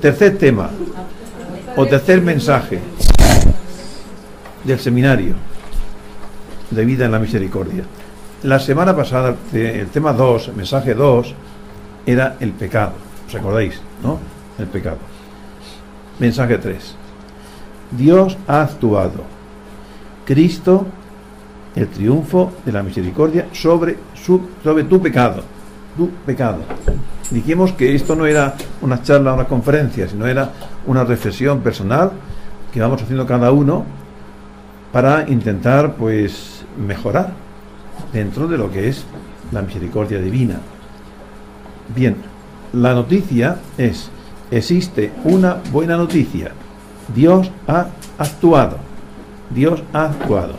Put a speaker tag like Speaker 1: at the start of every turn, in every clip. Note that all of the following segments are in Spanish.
Speaker 1: Tercer tema, o tercer mensaje del seminario de vida en la misericordia. La semana pasada, el tema 2, mensaje 2, era el pecado. ¿Os acordáis? ¿No? El pecado. Mensaje 3. Dios ha actuado. Cristo, el triunfo de la misericordia sobre tu pecado. Tu pecado. Dijimos que esto no era una charla, una conferencia, sino era una reflexión personal que vamos haciendo cada uno para intentar, pues, mejorar dentro de lo que es la misericordia divina. Bien, la noticia es: existe una buena noticia. Dios ha actuado. Dios ha actuado.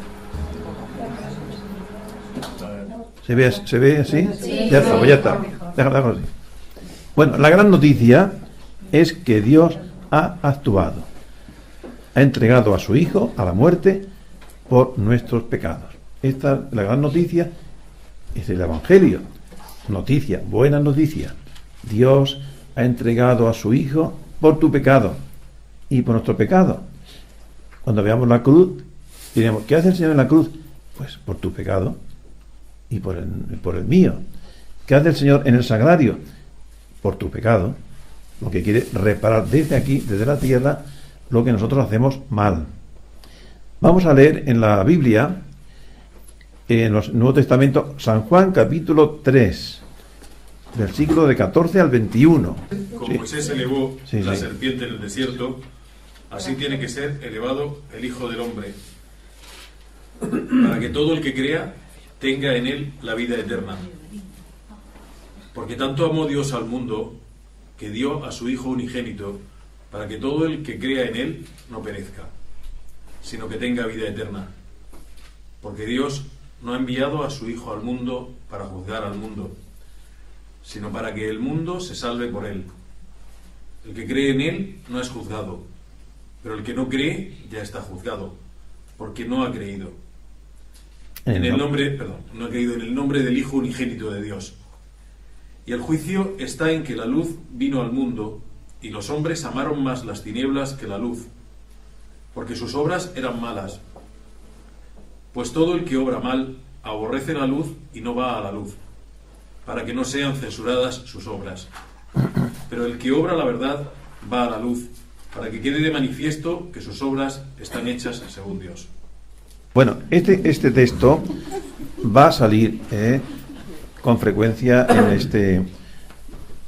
Speaker 1: ¿Se ve así? Sí. Ya está. Déjalo así. Bueno, la gran noticia es que Dios ha actuado. Ha entregado a su Hijo a la muerte por nuestros pecados. Esta, la gran noticia, es el Evangelio. Noticia, buena noticia. Dios ha entregado a su Hijo por tu pecado y por nuestro pecado. Cuando veamos la cruz, diremos: ¿qué hace el Señor en la cruz? Pues por tu pecado y por el mío. ¿Qué hace el Señor en el sagrario? Por tu pecado. Lo que quiere reparar desde aquí, desde la tierra, lo que nosotros hacemos mal. Vamos a leer en la Biblia, en el Nuevo Testamento, San Juan capítulo 3, versículo de 14 al 21.
Speaker 2: Como Moisés elevó la serpiente en el desierto, así tiene que ser elevado el Hijo del Hombre, para que todo el que crea tenga en él la vida eterna. Porque tanto amó Dios al mundo, que dio a su Hijo unigénito, para que todo el que crea en él no perezca, sino que tenga vida eterna. Porque Dios no ha enviado a su Hijo al mundo para juzgar al mundo, sino para que el mundo se salve por él. El que cree en él no es juzgado, pero el que no cree ya está juzgado, porque no ha creído no ha creído en el nombre del Hijo unigénito de Dios. Y el juicio está en que la luz vino al mundo, y los hombres amaron más las tinieblas que la luz, porque sus obras eran malas. Pues todo el que obra mal aborrece la luz y no va a la luz, para que no sean censuradas sus obras. Pero el que obra la verdad va a la luz, para que quede de manifiesto que sus obras están hechas según Dios.
Speaker 1: Bueno, este texto va a salir con frecuencia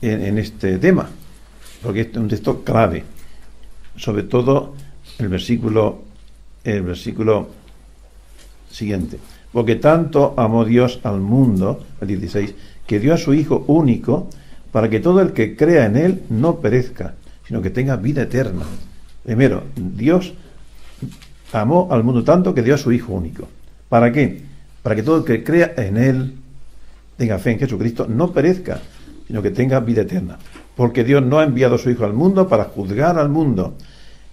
Speaker 1: en este tema, porque es un texto clave, sobre todo el versículo siguiente: porque tanto amó Dios al mundo, el 16, que dio a su Hijo único, para que todo el que crea en él no perezca, sino que tenga vida eterna. Primero, Dios amó al mundo tanto que dio a su Hijo único. ¿Para qué? Para que todo el que crea en él, tenga fe en Jesucristo, no perezca, sino que tenga vida eterna. Porque Dios no ha enviado a su Hijo al mundo para juzgar al mundo,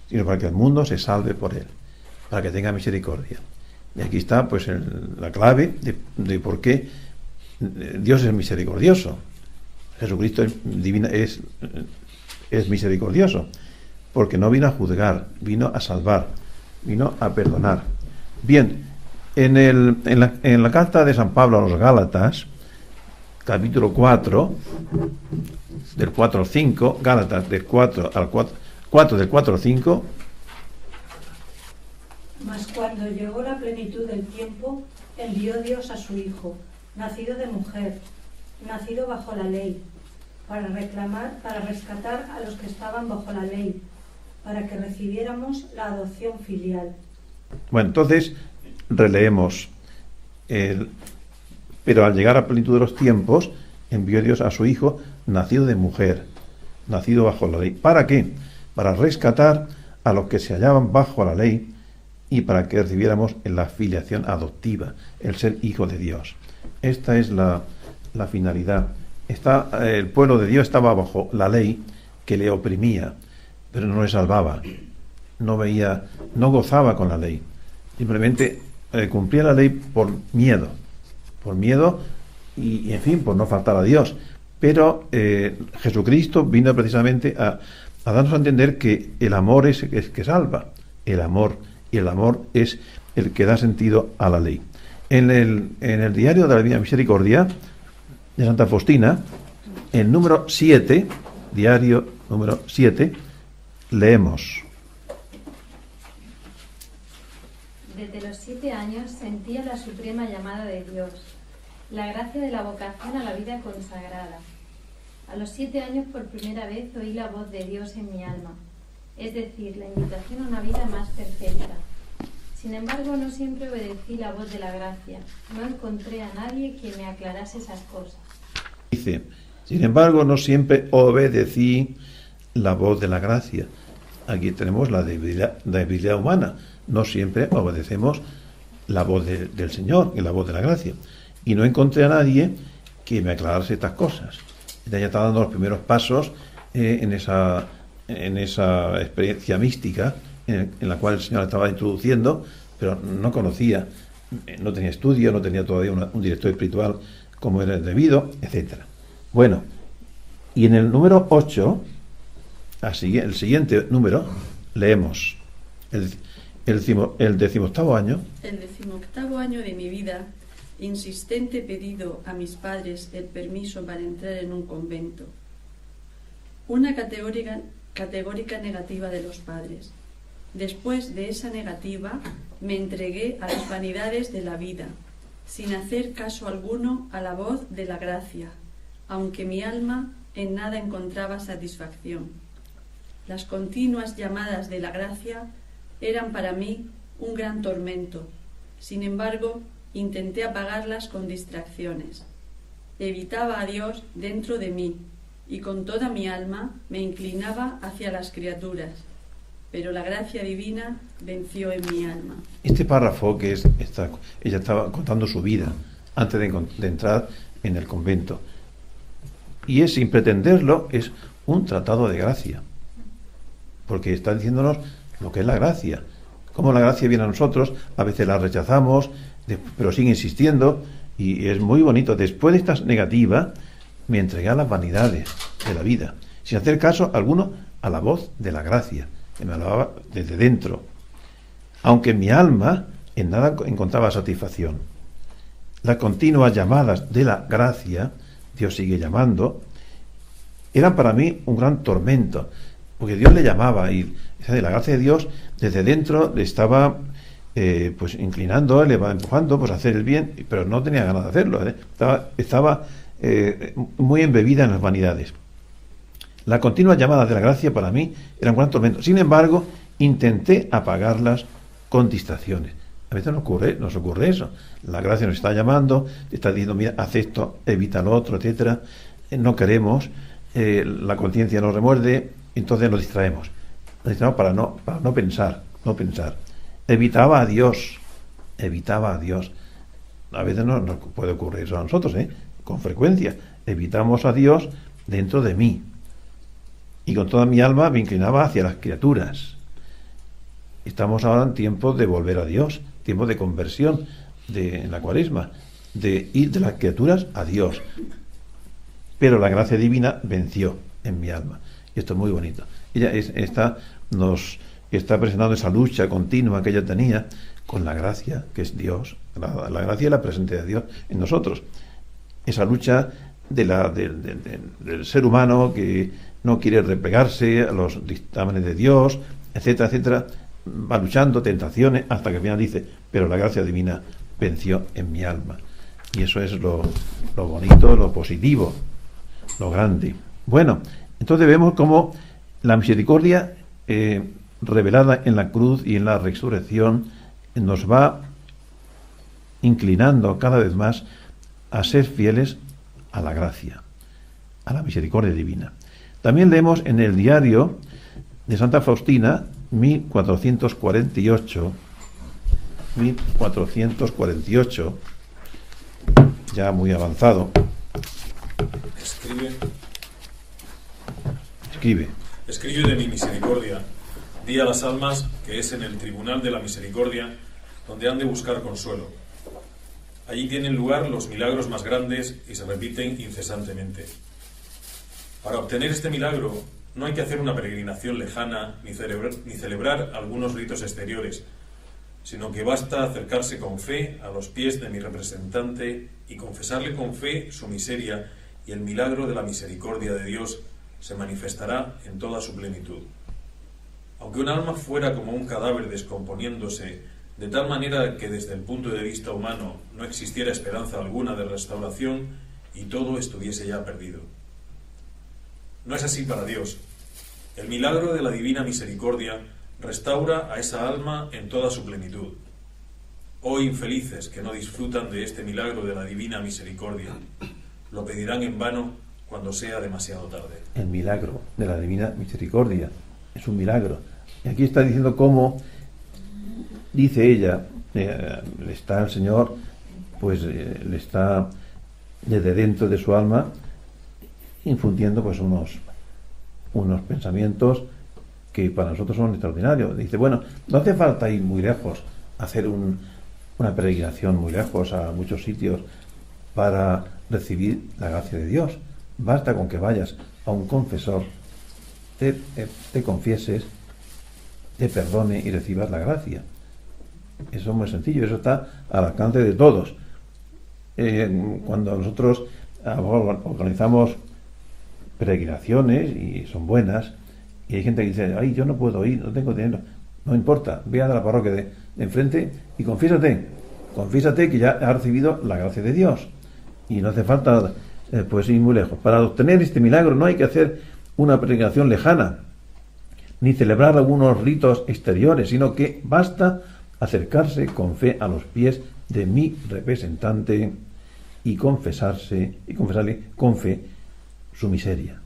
Speaker 1: sino para que el mundo se salve por él, para que tenga misericordia. Y aquí está, pues, la clave de por qué Dios es misericordioso. Jesucristo es misericordioso, porque no vino a juzgar, vino a salvar, vino a perdonar. Bien, en la carta de San Pablo a los Gálatas, capítulo 4, del 4 al 5, Gálatas del 4 al 4 del 4 al 5.
Speaker 3: Mas cuando llegó la plenitud del tiempo, envió Dios a su Hijo, nacido de mujer, nacido bajo la ley, para rescatar a los que estaban bajo la ley, para que recibiéramos la adopción filial.
Speaker 1: Bueno, entonces releemos. Pero al llegar a la plenitud de los tiempos, envió Dios a su Hijo, nacido de mujer, nacido bajo la ley. ¿Para qué? Para rescatar a los que se hallaban bajo la ley y para que recibiéramos la filiación adoptiva, el ser hijo de Dios. Esta es la finalidad. El pueblo de Dios estaba bajo la ley que le oprimía, pero no le salvaba, no gozaba con la ley, simplemente cumplía la ley por miedo y en fin, por no faltar a Dios. Pero Jesucristo vino precisamente a darnos a entender que el amor es que salva, el amor, y el amor es el que da sentido a la ley. En el diario de la Divina Misericordia de Santa Faustina, el número 7, diario número 7, leemos:
Speaker 4: Desde los 7 años sentía la suprema llamada de Dios, la gracia de la vocación a la vida consagrada. A los 7 años por primera vez oí la voz de Dios en mi alma, es decir, la invitación a una vida más perfecta. Sin embargo, no siempre obedecí la voz de la gracia. No encontré a nadie que me aclarase esas cosas.
Speaker 1: Dice, sin embargo, no siempre obedecí la voz de la gracia. Aquí tenemos la debilidad humana. No siempre obedecemos la voz del Señor y la voz de la gracia. Y no encontré a nadie que me aclarase estas cosas. Ella está dando los primeros pasos en esa experiencia mística en la cual el Señor la estaba introduciendo, pero no conocía, no tenía estudio, no tenía todavía un director espiritual como era debido, etcétera. Bueno, y en el número 8, el siguiente número, leemos el 18º año.
Speaker 5: El 18º año de mi vida, insistente pedido a mis padres el permiso para entrar en un convento. Una categórica negativa de los padres. Después de esa negativa, me entregué a las vanidades de la vida, sin hacer caso alguno a la voz de la gracia, aunque mi alma en nada encontraba satisfacción. Las continuas llamadas de la gracia eran para mí un gran tormento. Sin embargo, intenté apagarlas con distracciones. Evitaba a Dios dentro de mí y con toda mi alma me inclinaba hacia las criaturas, pero la gracia divina venció en mi alma.
Speaker 1: Este párrafo ella estaba contando su vida antes de entrar en el convento, y sin pretenderlo es un tratado de gracia, porque está diciéndonos lo que es la gracia, cómo la gracia viene a nosotros. A veces la rechazamos, pero sigue insistiendo, y es muy bonito. Después de esta negativa, me entregué a las vanidades de la vida, sin hacer caso alguno a la voz de la gracia, que me hablaba desde dentro, aunque mi alma en nada encontraba satisfacción. Las continuas llamadas de la gracia, Dios sigue llamando, eran para mí un gran tormento, porque Dios le llamaba, y la gracia de Dios desde dentro le estaba pues inclinando, le va empujando pues a hacer el bien, pero no tenía ganas de hacerlo, estaba muy embebida en las vanidades. Las continuas llamadas de la gracia para mí eran un gran tormento. Sin embargo, intenté apagarlas con distracciones. A veces nos ocurre eso. La gracia nos está llamando, está diciendo, mira, haz esto, evita lo otro, etcétera. No queremos, la conciencia nos remuerde, entonces nos distraemos. Nos distraemos para no pensar. Evitaba a Dios. A veces nos puede ocurrir eso a nosotros, con frecuencia. Evitamos a Dios dentro de mí. Y con toda mi alma me inclinaba hacia las criaturas. Estamos ahora en tiempo de volver a Dios, tiempo de conversión en la Cuaresma, de ir de las criaturas a Dios. Pero la gracia divina venció en mi alma. Y esto es muy bonito. Ella nos está presentando esa lucha continua que ella tenía con la gracia, que es Dios. La gracia y la presencia de Dios en nosotros. Esa lucha del ser humano que no quiere replegarse a los dictámenes de Dios, etcétera, etcétera. Va luchando, tentaciones, hasta que al final dice, pero la gracia divina venció en mi alma. Y eso es lo bonito, lo positivo, lo grande. Bueno, entonces vemos cómo la misericordia revelada en la cruz y en la resurrección nos va inclinando cada vez más a ser fieles a la gracia, a la misericordia divina. También leemos en el diario de Santa Faustina, 1448, ya muy avanzado.
Speaker 2: Escribe de mi misericordia. Di a las almas que es en el tribunal de la misericordia donde han de buscar consuelo. Allí tienen lugar los milagros más grandes y se repiten incesantemente. Para obtener este milagro no hay que hacer una peregrinación lejana ni celebrar algunos ritos exteriores, sino que basta acercarse con fe a los pies de mi representante y confesarle con fe su miseria, y el milagro de la misericordia de Dios se manifestará en toda su plenitud. Aunque un alma fuera como un cadáver descomponiéndose, de tal manera que desde el punto de vista humano no existiera esperanza alguna de restauración y todo estuviese ya perdido. No es así para Dios. El milagro de la divina misericordia restaura a esa alma en toda su plenitud. Oh infelices que no disfrutan de este milagro de la divina misericordia, lo pedirán en vano cuando sea demasiado tarde.
Speaker 1: El milagro de la divina misericordia es un milagro. Y aquí está diciendo cómo, dice ella, le está el Señor, pues le está desde dentro de su alma infundiendo pues unos pensamientos que para nosotros son extraordinarios. Dice, bueno, no hace falta ir muy lejos, hacer una peregrinación muy lejos a muchos sitios para recibir la gracia de Dios. Basta con que vayas a un confesor, te confieses, te perdone y recibas la gracia. Eso es muy sencillo, eso está al alcance de todos. Cuando nosotros organizamos peregrinaciones, y son buenas, y hay gente que dice, ay, yo no puedo ir, no tengo dinero, no importa, ve a la parroquia de enfrente y confiésate que ya has recibido la gracia de Dios, y no hace falta pues ir muy lejos. Para obtener este milagro no hay que hacer una peregrinación lejana ni celebrar algunos ritos exteriores, sino que basta acercarse con fe a los pies de mi representante y confesarle con fe su miseria,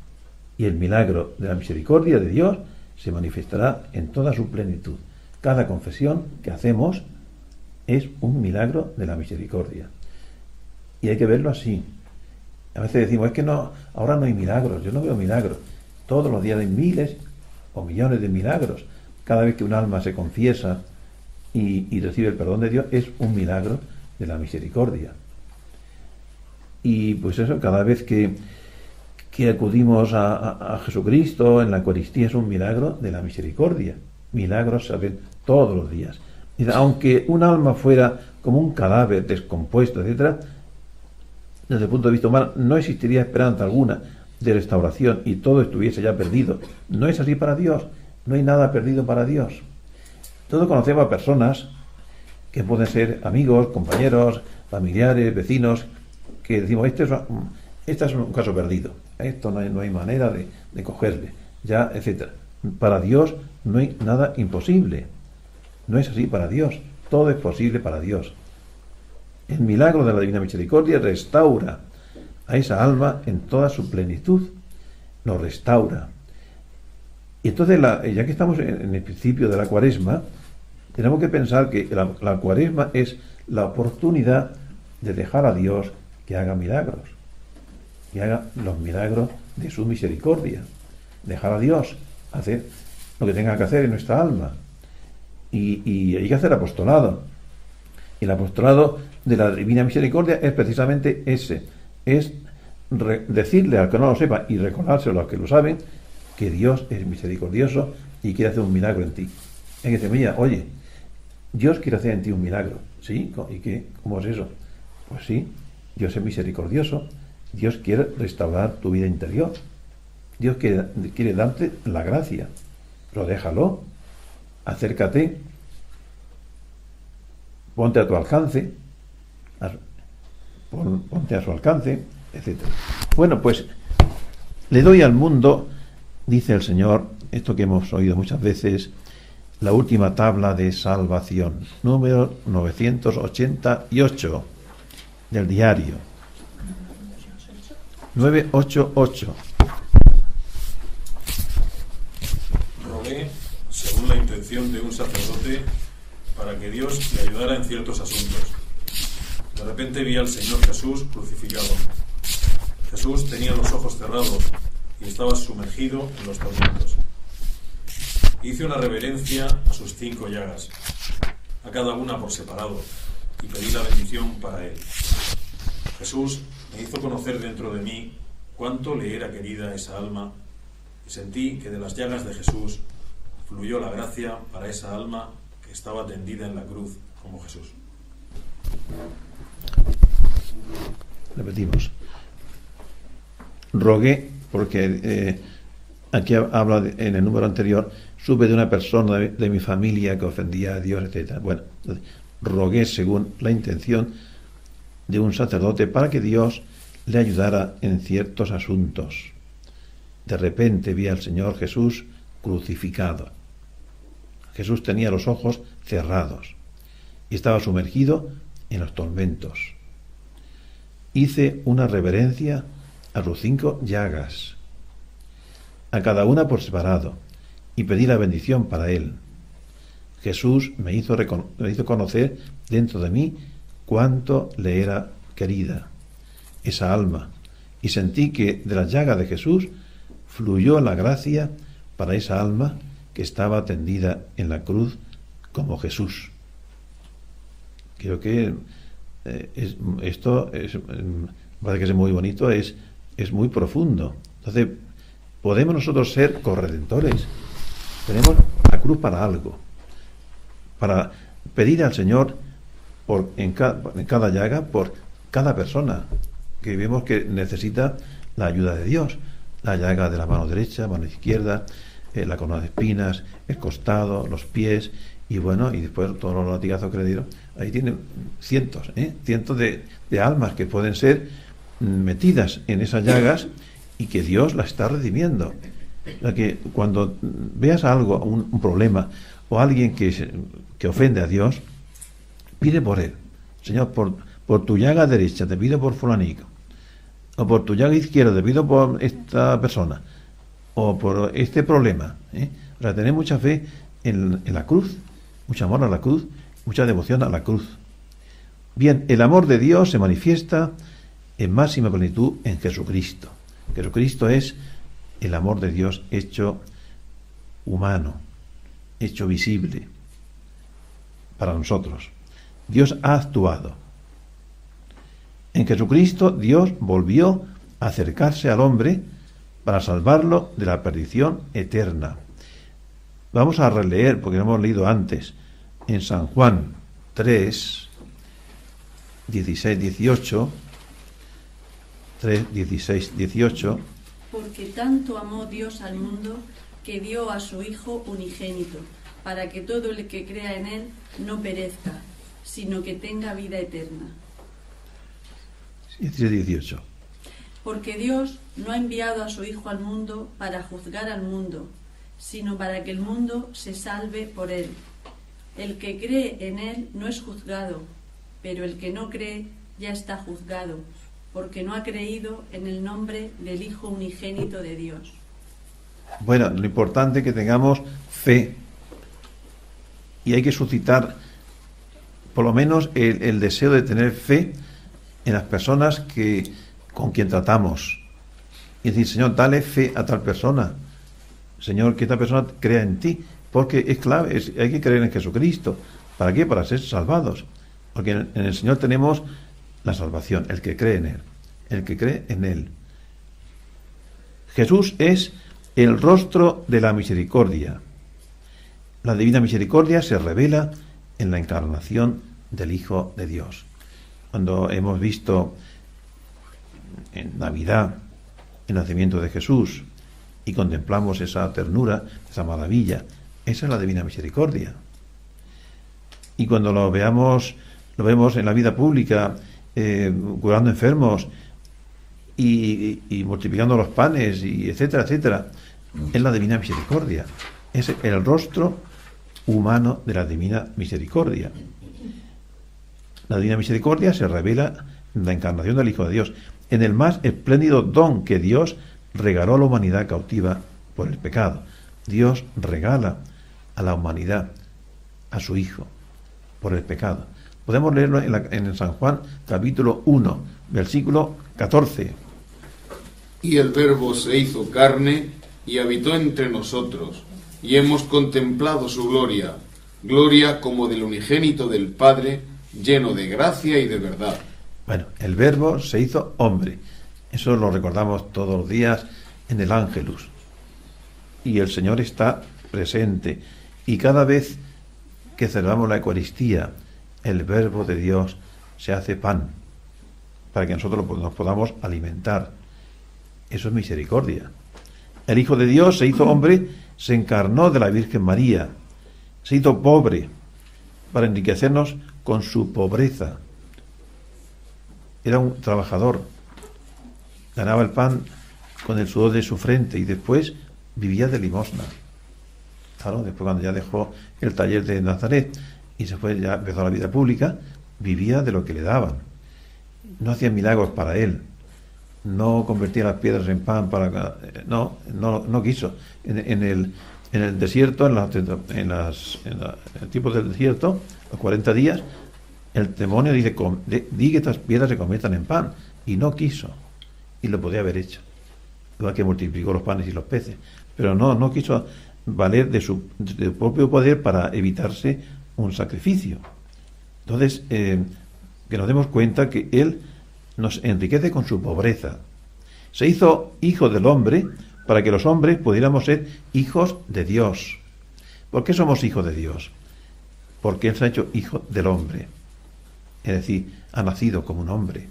Speaker 1: y el milagro de la misericordia de Dios se manifestará en toda su plenitud. Cada confesión que hacemos es un milagro de la misericordia, y hay que verlo así. A veces decimos, es que no, ahora no hay milagros. Yo no veo milagros. Todos los días hay miles o millones de milagros. Cada vez que un alma se confiesa y recibe el perdón de Dios, es un milagro de la misericordia. Y pues eso, cada vez que acudimos a Jesucristo en la Eucaristía, es un milagro de la misericordia. Milagros se hacen todos los días. Y aunque un alma fuera como un cadáver descompuesto, etcétera, desde el punto de vista humano no existiría esperanza alguna de restauración y todo estuviese ya perdido. No es así para Dios. No hay nada perdido para Dios. Todos conocemos a personas que pueden ser amigos, compañeros, familiares, vecinos, que decimos, este es un caso perdido. Esto no hay manera de cogerle, ya, etcétera. Para Dios no hay nada imposible. No es así para Dios. Todo es posible para Dios. El milagro de la Divina Misericordia restaura a esa alma en toda su plenitud. Lo restaura. Y entonces, ya que estamos en el principio de la Cuaresma, tenemos que pensar que la Cuaresma es la oportunidad de dejar a Dios que haga milagros. Que haga los milagros de su misericordia. Dejar a Dios hacer lo que tenga que hacer en nuestra alma. Y hay que hacer apostolado. Y el apostolado de la Divina Misericordia es precisamente ese. Es decirle al que no lo sepa y recordárselo a los que lo saben, que Dios es misericordioso y quiere hacer un milagro en ti. Hay que decir, mira, oye, Dios quiere hacer en ti un milagro. ¿Sí? ¿Y qué? ¿Cómo es eso? Pues sí, Dios es misericordioso. Dios quiere restaurar tu vida interior. Dios quiere darte la gracia. Pero déjalo. Acércate. Ponte a tu alcance. Ponte a su alcance, etc. Bueno, pues le doy al mundo, dice el Señor, esto que hemos oído muchas veces, la última tabla de salvación, número 988 del diario. 988.
Speaker 2: Rogué, según la intención de un sacerdote, para que Dios le ayudara en ciertos asuntos. De repente vi al Señor Jesús crucificado. Jesús tenía los ojos cerrados y estaba sumergido en los tormentos. Hice una reverencia a sus 5 llagas, a cada una por separado, y pedí la bendición para él. Jesús me hizo conocer dentro de mí cuánto le era querida esa alma Sentí que de las llagas de Jesús fluyó la gracia para esa alma que estaba tendida en la cruz como Jesús.
Speaker 1: Repetimos. Rogué, porque aquí habla en el número anterior, supe de una persona de mi familia que ofendía a Dios, etc. Bueno, rogué según la intención de un sacerdote para que Dios le ayudara en ciertos asuntos. De repente vi al Señor Jesús crucificado. Jesús tenía los ojos cerrados y estaba sumergido en los tormentos. Hice una reverencia a sus 5 llagas, a cada una por separado, y pedí la bendición para él. Jesús me hizo conocer dentro de mí cuánto le era querida esa alma, y sentí que de las llagas de Jesús fluyó la gracia para esa alma que estaba tendida en la cruz como Jesús. Creo que esto parece que es muy bonito, es muy profundo. Entonces, podemos nosotros ser corredentores. Tenemos la cruz para algo, para pedir al Señor en cada llaga, por cada persona que vemos que necesita la ayuda de Dios. La llaga de la mano derecha, mano izquierda, la corona de espinas, el costado, los pies, y bueno, y después todos los latigazos que le dieron. Ahí tienen cientos de almas que pueden ser metidas en esas llagas y que Dios las está redimiendo. O sea, que cuando veas algo, un problema, o alguien que ofende a Dios, pide por él. Señor, por tu llaga derecha te pido por fulanico, o por tu llaga izquierda te pido por esta persona, o por este problema. O sea, tener mucha fe en la cruz, mucho amor a la cruz, mucha devoción a la cruz. Bien, el amor de Dios se manifiesta en máxima plenitud en Jesucristo. Jesucristo es el amor de Dios hecho humano, hecho visible para nosotros. Dios ha actuado. En Jesucristo Dios volvió a acercarse al hombre para salvarlo de la perdición eterna. Vamos a releer, porque lo hemos leído antes, en San Juan 3, 16, 18, 3, 16, 18.
Speaker 5: Porque tanto amó Dios al mundo que dio a su Hijo unigénito, para que todo el que crea en él no perezca, sino que tenga vida eterna.
Speaker 1: 16, 18.
Speaker 5: Porque Dios no ha enviado a su Hijo al mundo para juzgar al mundo, sino para que el mundo se salve por él. El que cree en él no es juzgado, pero el que no cree ya está juzgado, porque no ha creído en el nombre del Hijo unigénito de Dios.
Speaker 1: Bueno, lo importante es que tengamos fe, y hay que suscitar por lo menos el deseo de tener fe en las personas con quien tratamos, y decir: Señor, dale fe a tal persona, Señor, que esta persona crea en ti, porque es clave, hay que creer en Jesucristo. ¿Para qué? Para ser salvados, porque en el Señor tenemos la salvación, el que cree en él, el que cree en él. Jesús es el rostro de la misericordia. La divina misericordia se revela en la encarnación del Hijo de Dios. Cuando hemos visto en Navidad el nacimiento de Jesús y contemplamos esa ternura, esa maravilla, esa es la divina misericordia. Y cuando lo vemos en la vida pública, curando enfermos y multiplicando los panes, y etcétera, etcétera, es la divina misericordia. Es el rostro humano de la divina misericordia. La divina misericordia se revela en la encarnación del Hijo de Dios, en el más espléndido don que Dios regaló a la humanidad cautiva por el pecado. Dios regala a la humanidad a su Hijo por el pecado. Podemos leerlo en San Juan capítulo 1, versículo 14.
Speaker 6: Y el Verbo se hizo carne y habitó entre nosotros, y hemos contemplado su gloria, gloria como del unigénito del Padre, lleno de gracia y de verdad.
Speaker 1: Bueno, el Verbo se hizo hombre. Eso lo recordamos todos los días en el Ángelus. y el Señor está presente. Y cada vez que celebramos la Eucaristía, el Verbo de Dios se hace pan para que nosotros nos podamos alimentar. Eso es misericordia. El Hijo de Dios se hizo hombre, se encarnó de la Virgen María, se hizo pobre para enriquecernos con su pobreza. Era un trabajador, ganaba el pan con el sudor de su frente y después vivía de limosna. Claro, después cuando ya dejó el taller de Nazaret y se fue, ya empezó la vida pública, vivía de lo que le daban. No hacía milagros para él, no convertía las piedras en pan para... No quiso. En el desierto, en el tiempo del desierto, los 40 días, el demonio dice, di que estas piedras se conviertan en pan, y no quiso, y lo podía haber hecho, igual que multiplicó los panes y los peces, pero no quiso valer de su propio poder para evitarse un sacrificio. Entonces, que nos demos cuenta que Él nos enriquece con su pobreza. Se hizo hijo del hombre para que los hombres pudiéramos ser hijos de Dios. ¿Por qué somos hijos de Dios? Porque Él se ha hecho hijo del hombre. Es decir, ha nacido como un hombre.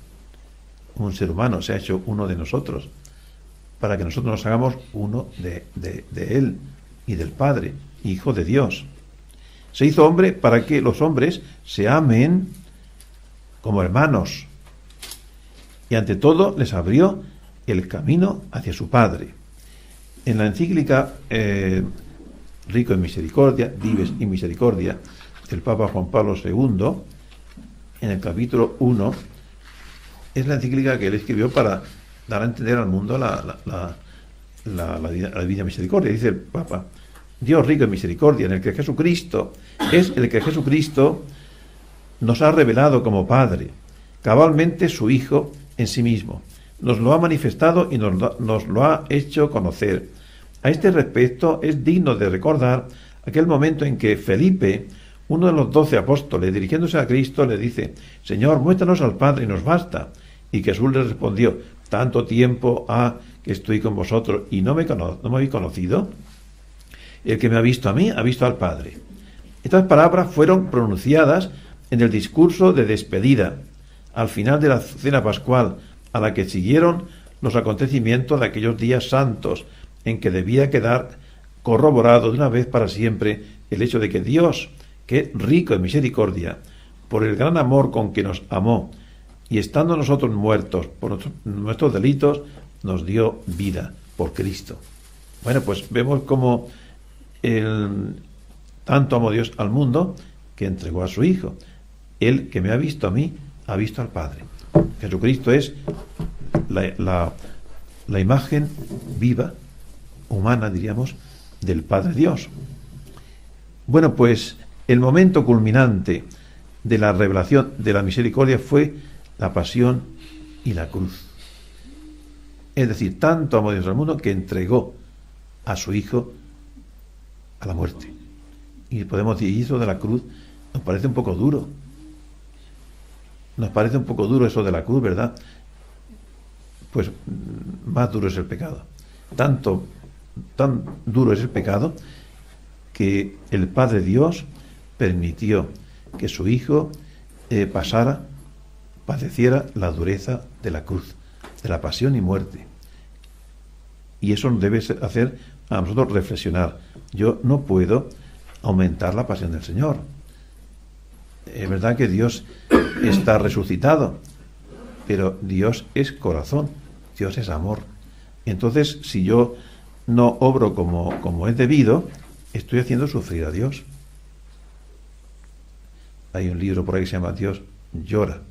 Speaker 1: Un ser humano se ha hecho uno de nosotros, para que nosotros nos hagamos uno de Él y del Padre, hijo de Dios. Se hizo hombre para que los hombres se amen como hermanos, y ante todo les abrió el camino hacia su Padre. En la encíclica Rico en Misericordia, Dives in Misericordia, del Papa Juan Pablo II, en el capítulo 1, es la encíclica que él escribió para dar a entender al mundo la divina misericordia. Dice el Papa: Dios rico en misericordia, en el que Jesucristo es el que Jesucristo nos ha revelado como Padre, cabalmente su Hijo en sí mismo. Nos lo ha manifestado y nos lo ha hecho conocer. A este respecto es digno de recordar aquel momento en que Felipe, uno de los 12 apóstoles, dirigiéndose a Cristo, le dice: Señor, muéstranos al Padre y nos basta. Y Jesús le respondió: tanto tiempo ha que estoy con vosotros y no me habéis conocido. El que me ha visto a mí, ha visto al Padre. Estas palabras fueron pronunciadas en el discurso de despedida, al final de la cena pascual, a la que siguieron los acontecimientos de aquellos días santos, en que debía quedar corroborado de una vez para siempre el hecho de que Dios, que es rico en misericordia, por el gran amor con que nos amó, y estando nosotros muertos por nuestros delitos, nos dio vida por Cristo. Bueno, pues vemos cómo tanto amó Dios al mundo que entregó a su Hijo. El que me ha visto a mí, ha visto al Padre. Jesucristo es la imagen viva, humana, diríamos, del Padre Dios. Bueno, pues el momento culminante de la revelación de la misericordia fue la pasión y la cruz. Es decir, tanto amó Dios al mundo que entregó a su Hijo a la muerte. Y podemos decir, eso de la cruz nos parece un poco duro. Nos parece un poco duro eso de la cruz, ¿verdad? Pues más duro es el pecado. Tan duro es el pecado que el Padre Dios permitió que su Hijo padeciera la dureza de la cruz, de la pasión y muerte. Y eso nos debe hacer a nosotros reflexionar. Yo no puedo aumentar la pasión del Señor. Es verdad que Dios está resucitado, pero Dios es corazón, Dios es amor. Entonces, si yo no obro como es debido, estoy haciendo sufrir a Dios. Hay un libro por ahí que se llama Dios llora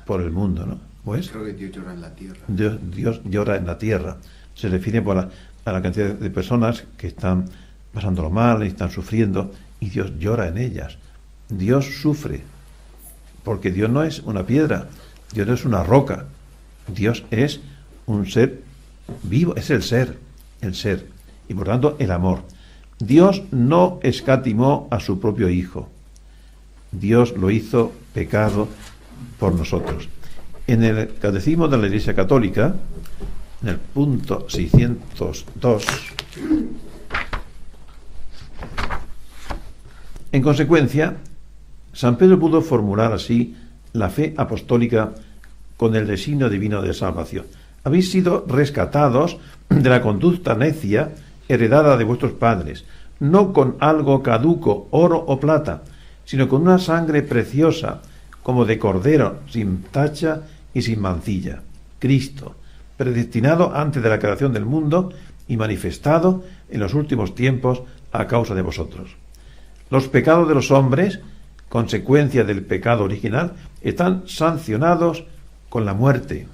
Speaker 1: por el mundo, ¿no? Pues,
Speaker 6: creo que Dios llora en la tierra.
Speaker 1: Dios llora en la tierra. Se refiere a la cantidad de personas que están pasándolo mal y están sufriendo, y Dios llora en ellas. Dios sufre, porque Dios no es una piedra, Dios no es una roca, Dios es un ser vivo, es el ser, y por tanto el amor. Dios no escatimó a su propio Hijo, Dios lo hizo pecado por nosotros. En el Catecismo de la Iglesia Católica, en el punto 602. En consecuencia, San Pedro pudo formular así la fe apostólica con el designio divino de salvación. Habéis sido rescatados de la conducta necia heredada de vuestros padres, no con algo caduco, oro o plata, sino con una sangre preciosa, como de cordero, sin tacha y sin mancilla, Cristo, predestinado antes de la creación del mundo y manifestado en los últimos tiempos a causa de vosotros. Los pecados de los hombres, consecuencia del pecado original, están sancionados con la muerte.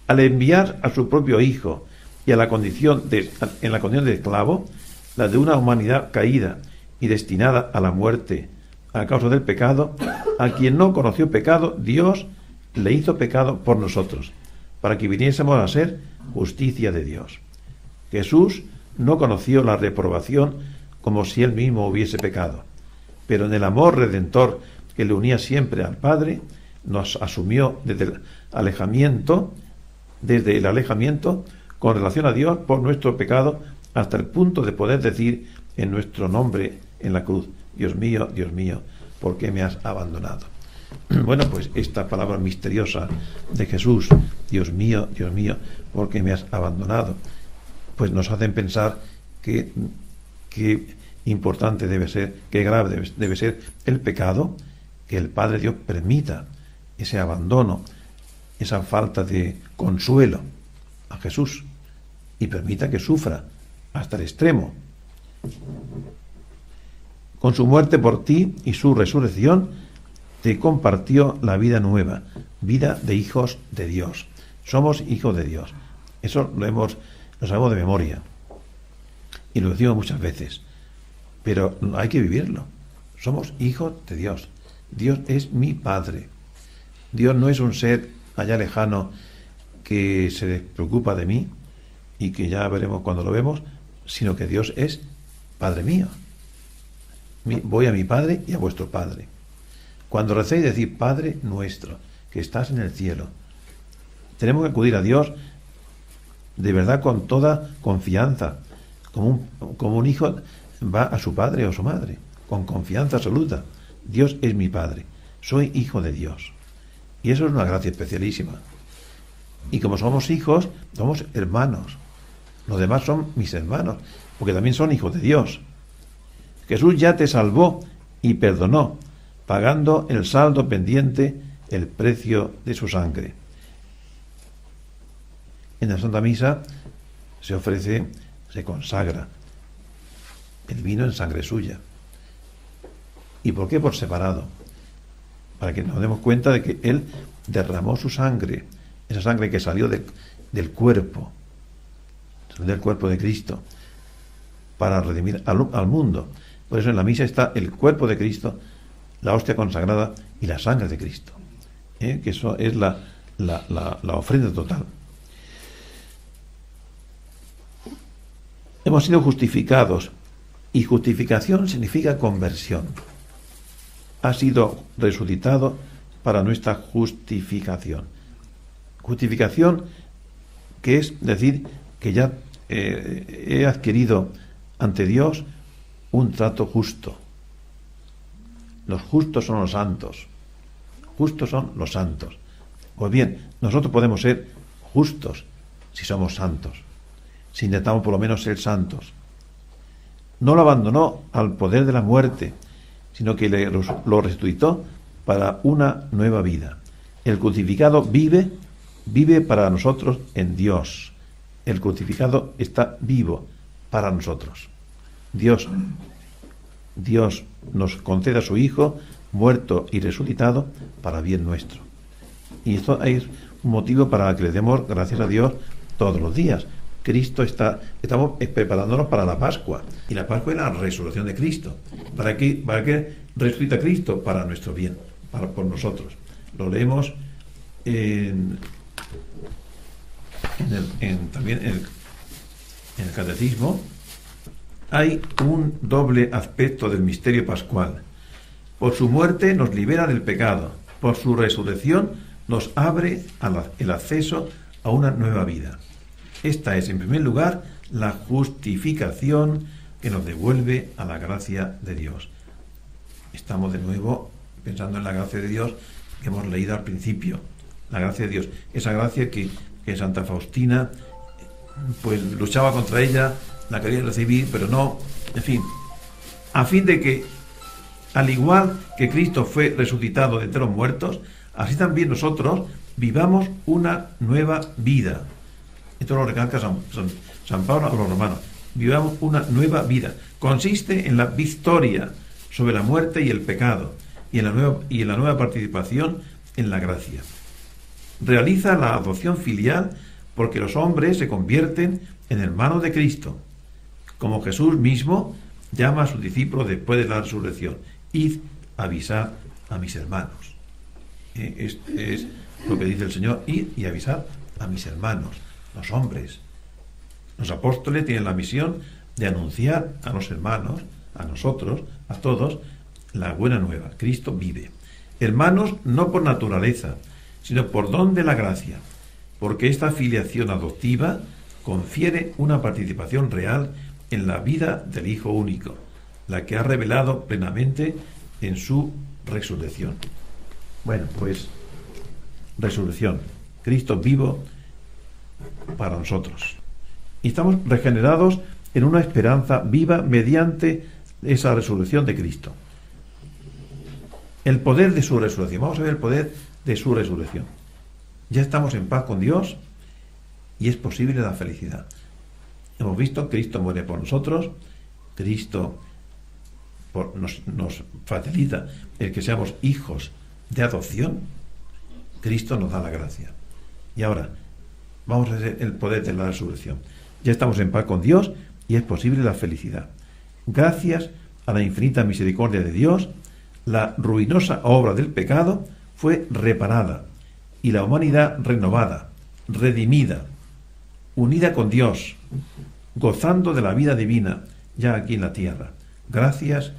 Speaker 1: Al enviar a su propio Hijo y en la condición de esclavo, la de una humanidad caída y destinada a la muerte a causa del pecado, a quien no conoció pecado, Dios le hizo pecado por nosotros, para que viniésemos a ser justicia de Dios. Jesús no conoció la reprobación como si él mismo hubiese pecado, pero en el amor redentor que le unía siempre al Padre, nos asumió desde el alejamiento con relación a Dios por nuestro pecado, hasta el punto de poder decir en nuestro nombre en la cruz: Dios mío, ¿por qué me has abandonado? Bueno, pues esta palabra misteriosa de Jesús, Dios mío, ¿por qué me has abandonado?, pues nos hacen pensar qué importante debe ser, qué grave debe ser el pecado, que el Padre Dios permita ese abandono, esa falta de consuelo a Jesús, y permita que sufra hasta el extremo. Con su muerte por ti y su resurrección te compartió la vida nueva, vida de hijos de Dios. Somos hijos de Dios. Eso lo sabemos de memoria y lo decimos muchas veces, pero hay que vivirlo. Somos hijos de Dios. Dios es mi Padre. Dios no es un ser allá lejano que se despreocupa de mí y que ya veremos cuando lo vemos, sino que Dios es Padre mío. Voy a mi Padre y a vuestro Padre. Cuando recéis, decid: Padre nuestro, que estás en el cielo. Tenemos que acudir a Dios de verdad con toda confianza, como un hijo va a su padre o su madre, con confianza absoluta. Dios es mi Padre, soy hijo de Dios. Y eso es una gracia especialísima. Y como somos hijos, somos hermanos. Los demás son mis hermanos, porque también son hijos de Dios. Jesús ya te salvó y perdonó, pagando el saldo pendiente, el precio de su sangre. En la Santa Misa se ofrece, se consagra el vino en sangre suya. ¿Y por qué por separado? Para que nos demos cuenta de que Él derramó su sangre, esa sangre que salió del cuerpo de Cristo, para redimir al mundo. Por eso en la misa está el cuerpo de Cristo, la hostia consagrada y la sangre de Cristo, que eso es la ofrenda total. Hemos sido justificados, y justificación significa conversión. Ha sido resucitado para nuestra justificación. Justificación, que es decir que ya he adquirido ante Dios un trato justo. Los justos son los santos. Justos son los santos. Pues bien, nosotros podemos ser justos si somos santos, si intentamos por lo menos ser santos. No lo abandonó al poder de la muerte, sino que lo resucitó para una nueva vida. El crucificado vive para nosotros en Dios. El crucificado está vivo para nosotros. Dios nos concede a su Hijo, muerto y resucitado, para bien nuestro. Y esto es un motivo para que le demos gracias a Dios todos los días. Estamos preparándonos para la Pascua, y la Pascua es la resurrección de Cristo. ¿Para qué resucita Cristo? Para nuestro bien, por nosotros. Lo leemos también en el Catecismo. Hay un doble aspecto del misterio pascual. Por su muerte nos libera del pecado, por su resurrección nos abre el acceso a una nueva vida. Esta es, en primer lugar, la justificación que nos devuelve a la gracia de Dios. Estamos de nuevo pensando en la gracia de Dios que hemos leído al principio. La gracia de Dios, esa gracia que Santa Faustina pues luchaba contra ella, la quería recibir, pero no, en fin, a fin de que, al igual que Cristo fue resucitado de entre los muertos, así también nosotros vivamos una nueva vida. Esto lo recalca San Pablo a los romanos. Vivamos una nueva vida. Consiste en la victoria sobre la muerte y el pecado, y en la nueva participación en la gracia. Realiza la adopción filial porque los hombres se convierten en hermanos de Cristo, como Jesús mismo llama a sus discípulos después de la resurrección: id a avisar a mis hermanos. Este es lo que dice el Señor: id y avisar a mis hermanos, los hombres. Los apóstoles tienen la misión de anunciar a los hermanos, a nosotros, a todos, la buena nueva. Cristo vive. Hermanos, no por naturaleza, sino por don de la gracia, porque esta filiación adoptiva confiere una participación real en la vida del Hijo único, la que ha revelado plenamente en su resurrección. Bueno, pues, resurrección. Cristo vivo para nosotros. Y estamos regenerados en una esperanza viva mediante esa resurrección de Cristo. El poder de su resurrección. Vamos a ver el poder de su resurrección. Ya estamos en paz con Dios y es posible la felicidad. Hemos visto, Cristo muere por nosotros, Cristo nos facilita el que seamos hijos de adopción, Cristo nos da la gracia. Y ahora, vamos a ver el poder de la resurrección. Ya estamos en paz con Dios y es posible la felicidad. Gracias a la infinita misericordia de Dios, la ruinosa obra del pecado fue reparada y la humanidad renovada, redimida, unida con Dios, gozando de la vida divina ya aquí en la tierra, gracias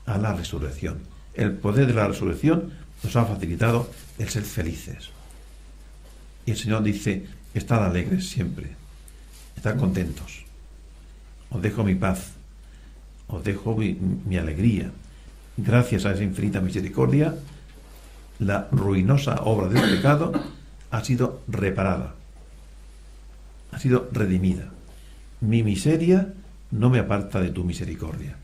Speaker 1: a la resurrección. El poder de la resurrección nos ha facilitado el ser felices. Y el Señor dice: estad alegres siempre, estad contentos, os dejo mi paz, os dejo mi alegría. Gracias a esa infinita misericordia, la ruinosa obra del pecado ha sido reparada, ha sido redimida. Mi miseria no me aparta de tu misericordia.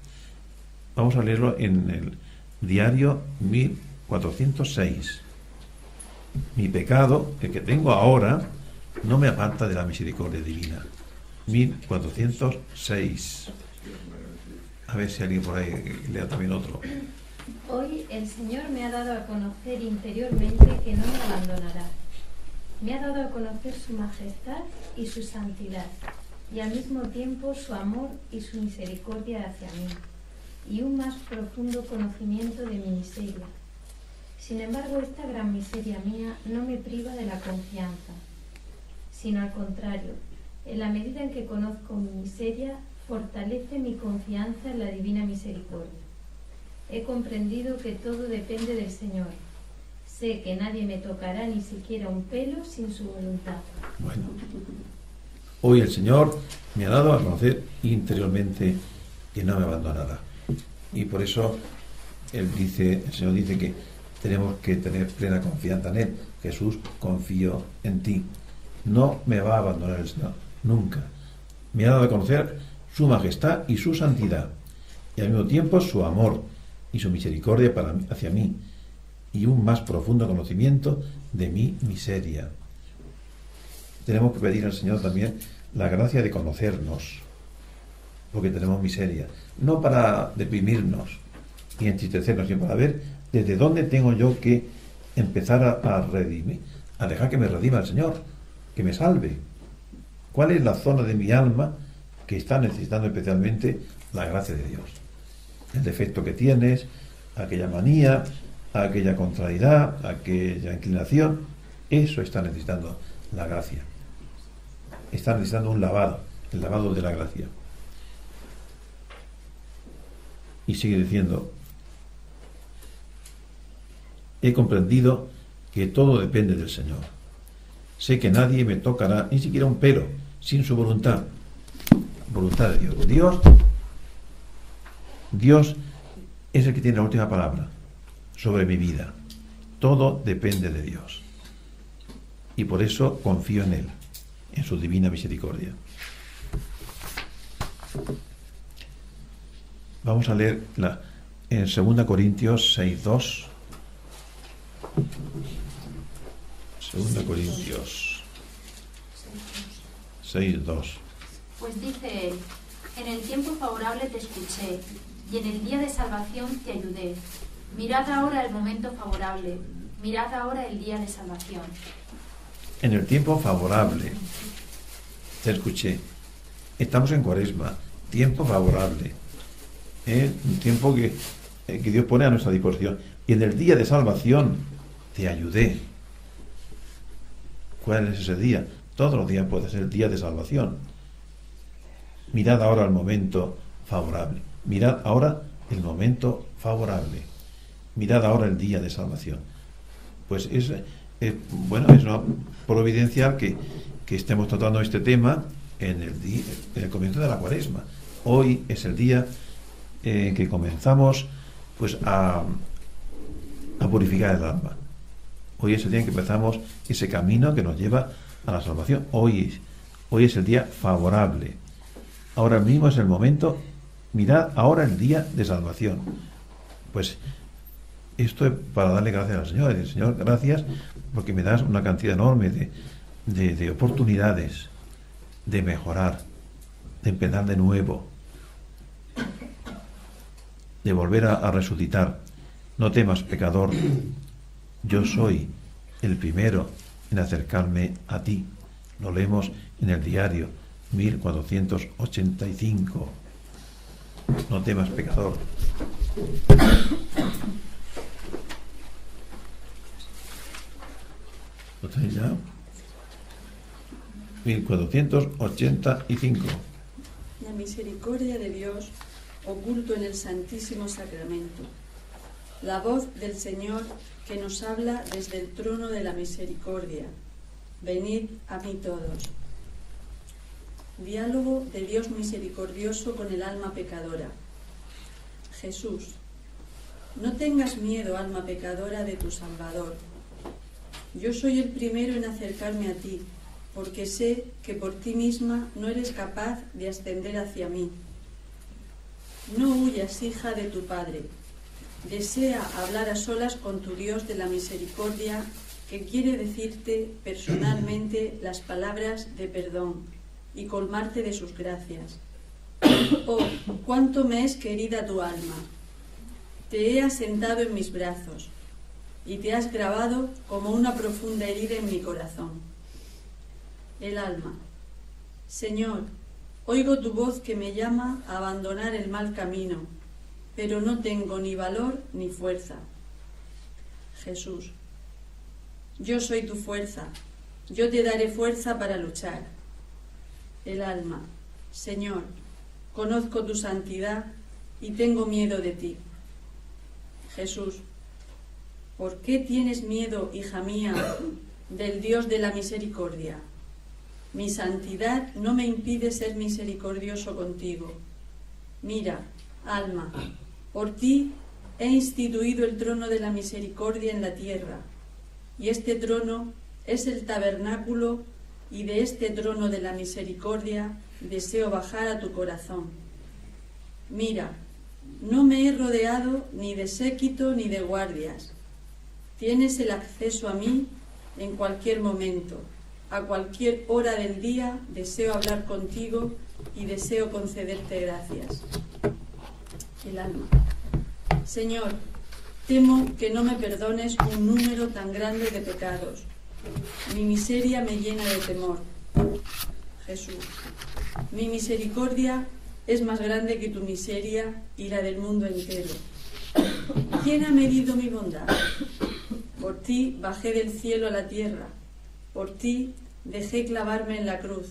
Speaker 1: Vamos a leerlo en el diario 1406. Mi pecado, el que tengo ahora, no me aparta de la misericordia divina. 1406. A ver si alguien por ahí lea también otro.
Speaker 4: Hoy el Señor me ha dado a conocer interiormente que no me abandonará. Me ha dado a conocer su majestad y su santidad, y al mismo tiempo su amor y su misericordia hacia mí, y un más profundo conocimiento de mi miseria. Sin embargo, esta gran miseria mía no me priva de la confianza, sino al contrario, en la medida en que conozco mi miseria, fortalece mi confianza en la divina misericordia. He comprendido que todo depende del Señor. Sé que nadie me tocará ni siquiera un pelo sin su voluntad.
Speaker 1: Bueno, hoy el Señor me ha dado a conocer interiormente que no me abandonará. Y por eso el Señor dice que tenemos que tener plena confianza en Él. Jesús, confío en ti. No me va a abandonar el Señor, nunca. Me ha dado a conocer su majestad y su santidad, y al mismo tiempo su amor y su misericordia hacia mí, y un más profundo conocimiento de mi miseria. Tenemos que pedir al Señor también la gracia de conocernos, porque tenemos miseria, no para deprimirnos y entristecernos, sino para ver desde dónde tengo yo que empezar a redimir, a dejar que me redima el Señor, que me salve. ¿Cuál es la zona de mi alma que está necesitando especialmente la gracia de Dios? El defecto que tienes, aquella manía, aquella contrariedad, aquella inclinación, eso está necesitando la gracia. Está necesitando un lavado, el lavado de la gracia. Y sigue diciendo: he comprendido que todo depende del Señor. Sé que nadie me tocará ni siquiera un pelo sin su voluntad. Voluntad de Dios. Dios es el que tiene la última palabra sobre mi vida. Todo depende de Dios. Y por eso confío en Él, en su divina misericordia. Vamos a leer en 2 Corintios 6:2. 2 Corintios 6:2.
Speaker 7: Pues dice él: en el tiempo favorable te escuché, y en el día de salvación te ayudé. Mirad ahora el momento favorable, mirad ahora el día de salvación.
Speaker 1: En el tiempo favorable te escuché. Estamos en Cuaresma, tiempo favorable, un tiempo que Dios pone a nuestra disposición. Y en el día de salvación te ayudé. ¿Cuál es ese día? Todos los días puede ser el día de salvación. Mirad ahora el momento favorable. Mirad ahora el momento favorable. Mirad ahora el día de salvación. Pues es una providencial que estemos tratando este tema en el comienzo de la Cuaresma. Hoy es el día que comenzamos pues a purificar el alma. Hoy es el día en que empezamos ese camino que nos lleva a la salvación. Hoy es el día favorable. Ahora mismo es el momento. Mirad ahora el día de salvación. Pues esto es para darle gracias al Señor. El Señor, gracias porque me das una cantidad enorme de oportunidades de mejorar, de empezar de nuevo, de volver a resucitar. No temas, pecador, yo soy el primero en acercarme a ti. Lo leemos en el diario 1485. No temas, pecador. ¿Lo tenéis ya? 1485.
Speaker 5: La misericordia de Dios oculto en el Santísimo Sacramento. La voz del Señor que nos habla desde el trono de la misericordia. Venid a mí todos. Diálogo de Dios misericordioso con el alma pecadora. Jesús, no tengas miedo, alma pecadora, de tu Salvador. Yo soy el primero en acercarme a ti, porque sé que por ti misma no eres capaz de ascender hacia mí. No huyas, hija, de tu Padre. Desea hablar a solas con tu Dios de la misericordia, que quiere decirte personalmente las palabras de perdón y colmarte de sus gracias. Oh, cuánto me es querida tu alma. Te he asentado en mis brazos y te has grabado como una profunda herida en mi corazón. El alma. Señor, oigo tu voz que me llama a abandonar el mal camino, pero no tengo ni valor ni fuerza. Jesús. Yo soy tu fuerza, yo te daré fuerza para luchar. El alma. Señor, conozco tu santidad y tengo miedo de ti. Jesús. ¿Por qué tienes miedo, hija mía, del Dios de la misericordia? Mi santidad no me impide ser misericordioso contigo. Mira, alma, por ti he instituido el trono de la misericordia en la tierra, y este trono es el tabernáculo, y de este trono de la misericordia deseo bajar a tu corazón. Mira, no me he rodeado ni de séquito ni de guardias. Tienes el acceso a mí en cualquier momento. A cualquier hora del día deseo hablar contigo y deseo concederte gracias. El alma. Señor, temo que no me perdones un número tan grande de pecados. Mi miseria me llena de temor. Jesús. Mi misericordia es más grande que tu miseria y la del mundo entero. ¿Quién ha medido mi bondad? Por ti bajé del cielo a la tierra. Por ti dejé clavarme en la cruz.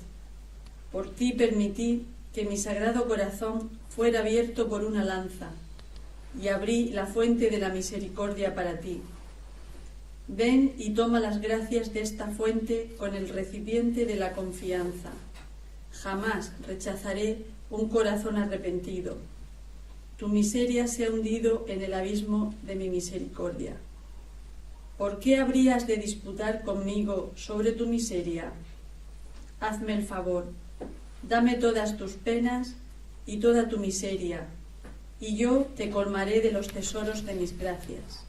Speaker 5: Por ti permití que mi sagrado corazón fuera abierto por una lanza y abrí la fuente de la misericordia para ti. Ven y toma las gracias de esta fuente con el recipiente de la confianza. Jamás rechazaré un corazón arrepentido. Tu miseria se ha hundido en el abismo de mi misericordia. ¿Por qué habrías de disputar conmigo sobre tu miseria? Hazme el favor, dame todas tus penas y toda tu miseria, y yo te colmaré de los tesoros de mis gracias.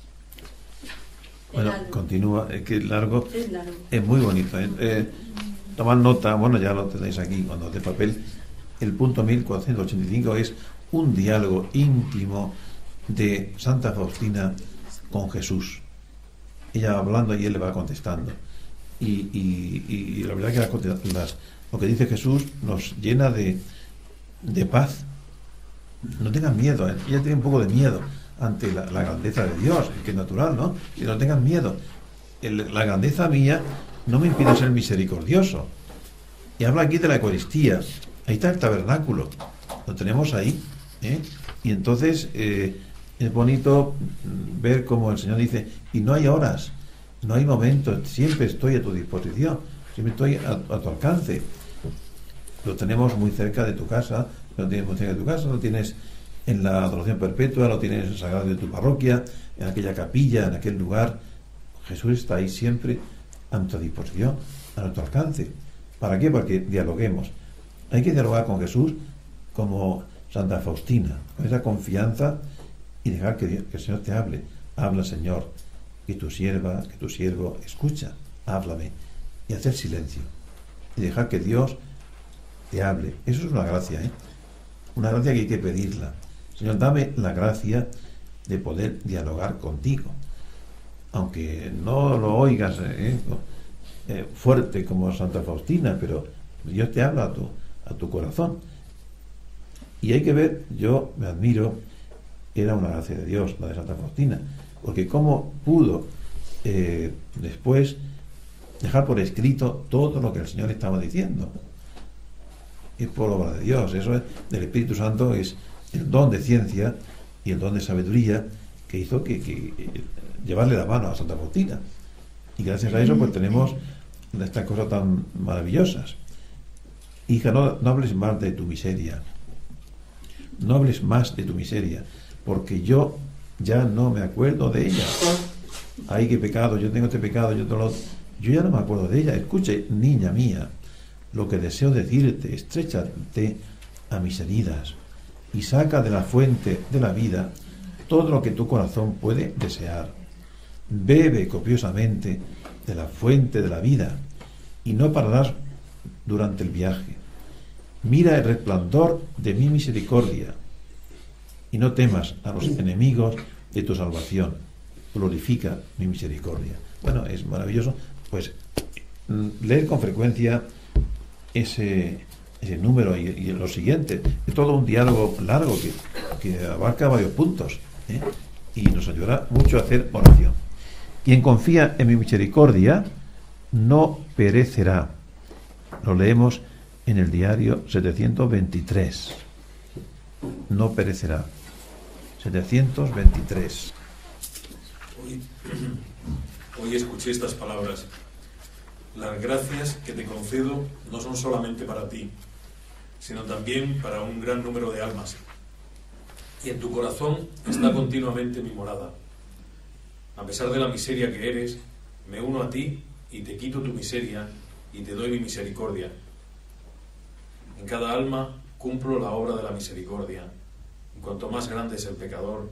Speaker 1: Bueno, continúa, es que es largo,
Speaker 5: Es largo.
Speaker 1: es muy bonito. Tomad nota, bueno, ya lo tenéis aquí, cuando de papel. El punto 1485 es un diálogo íntimo de Santa Faustina con Jesús. Ella hablando y él le va contestando. Y la verdad que lo que dice Jesús nos llena de paz. No tengan miedo, ella tiene un poco de miedo ante la grandeza de Dios, que es natural, ¿no? Y no tengan miedo. La grandeza mía no me impide ser misericordioso. Y habla aquí de la Eucaristía. Ahí está el tabernáculo. Lo tenemos ahí, ¿eh? Y entonces es bonito ver cómo el Señor dice, y no hay horas, no hay momentos, siempre estoy a tu disposición, siempre estoy a tu alcance. Lo tenemos muy cerca de tu casa, lo tienes muy cerca de tu casa, lo tienes en la adoración perpetua, lo tienes en el sagrado de tu parroquia, en aquella capilla, en aquel lugar. Jesús está ahí siempre a nuestra disposición, a nuestro alcance. ¿Para qué? Para que dialoguemos. Hay que dialogar con Jesús como Santa Faustina, con esa confianza y dejar que el Señor te hable. Habla, Señor, que tu sierva, que tu siervo escucha, háblame, y hacer silencio y dejar que Dios te hable. Eso es una gracia, ¿eh? Una gracia que hay que pedirla. Señor, dame la gracia de poder dialogar contigo, aunque no lo oigas fuerte como Santa Faustina, pero Dios te habla a tu corazón. Y hay que ver, yo me admiro, era una gracia de Dios la de Santa Faustina, porque cómo pudo después dejar por escrito todo lo que el Señor estaba diciendo. Es por obra de Dios, eso es del Espíritu Santo, es el don de ciencia y el don de sabiduría que hizo que llevarle la mano a Santa Faustina. Y gracias a eso pues tenemos estas cosas tan maravillosas. Hija, no hables más de tu miseria, no hables más de tu miseria, porque yo ya no me acuerdo de ella. Ay, qué pecado, yo tengo este pecado, yo ya no me acuerdo de ella. Escuche, niña mía, lo que deseo decirte, estréchate a mis heridas y saca de la fuente de la vida todo lo que tu corazón puede desear. Bebe copiosamente de la fuente de la vida y no pararás durante el viaje. Mira el resplandor de mi misericordia y no temas a los enemigos de tu salvación. Glorifica mi misericordia. Bueno, es maravilloso, pues leer con frecuencia ese número y lo siguiente. Es todo un diálogo largo que abarca varios puntos, ¿eh? Y nos ayudará mucho a hacer oración. Quien confía en mi misericordia no perecerá. Lo leemos en el diario 723. No perecerá. 723.
Speaker 2: Hoy escuché estas palabras. Las gracias que te concedo no son solamente para ti, sino también para un gran número de almas. Y en tu corazón está continuamente mi morada. A pesar de la miseria que eres, me uno a ti y te quito tu miseria y te doy mi misericordia. En cada alma cumplo la obra de la misericordia. Y cuanto más grande es el pecador,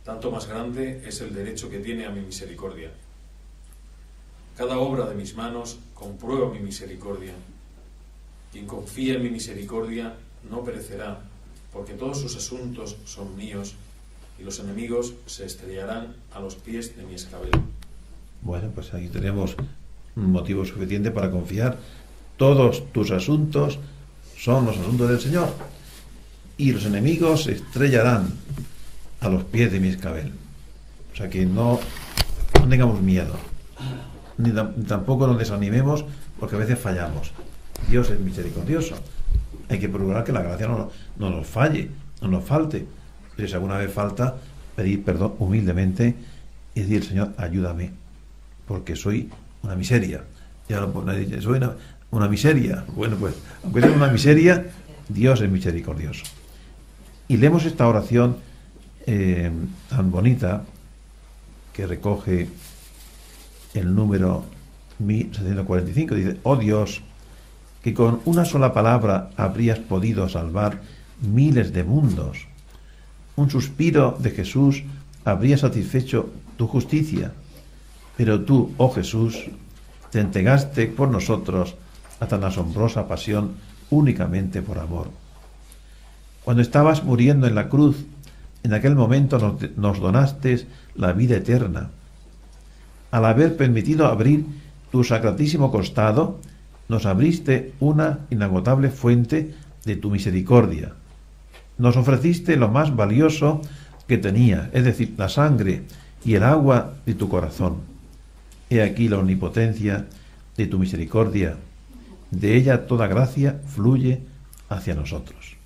Speaker 2: tanto más grande es el derecho que tiene a mi misericordia. Cada obra de mis manos comprueba mi misericordia. Quien confía en mi misericordia no perecerá, porque todos sus asuntos son míos, y los enemigos se estrellarán a los pies de mi escabel.
Speaker 1: Bueno, pues aquí tenemos un motivo suficiente para confiar. Todos tus asuntos son los asuntos del Señor, y los enemigos se estrellarán a los pies de mi escabel. O sea que no tengamos miedo, ni tampoco nos desanimemos, porque a veces fallamos. Dios es misericordioso. Hay que procurar que la gracia no nos falle, no nos falte. Pero si alguna vez falta, pedir perdón humildemente y decir, Señor, ayúdame, porque soy una miseria. Ya lo pone, una miseria. Bueno, pues, aunque sea una miseria, Dios es misericordioso. Y leemos esta oración tan bonita que recoge el número 1745. Dice: oh Dios, que con una sola palabra habrías podido salvar miles de mundos. Un suspiro de Jesús habría satisfecho tu justicia. Pero tú, oh Jesús, te entregaste por nosotros a tan asombrosa pasión únicamente por amor. Cuando estabas muriendo en la cruz, en aquel momento nos donaste la vida eterna. Al haber permitido abrir tu sacratísimo costado, nos abriste una inagotable fuente de tu misericordia. Nos ofreciste lo más valioso que tenía, es decir, la sangre y el agua de tu corazón. He aquí la omnipotencia de tu misericordia. De ella toda gracia fluye hacia nosotros.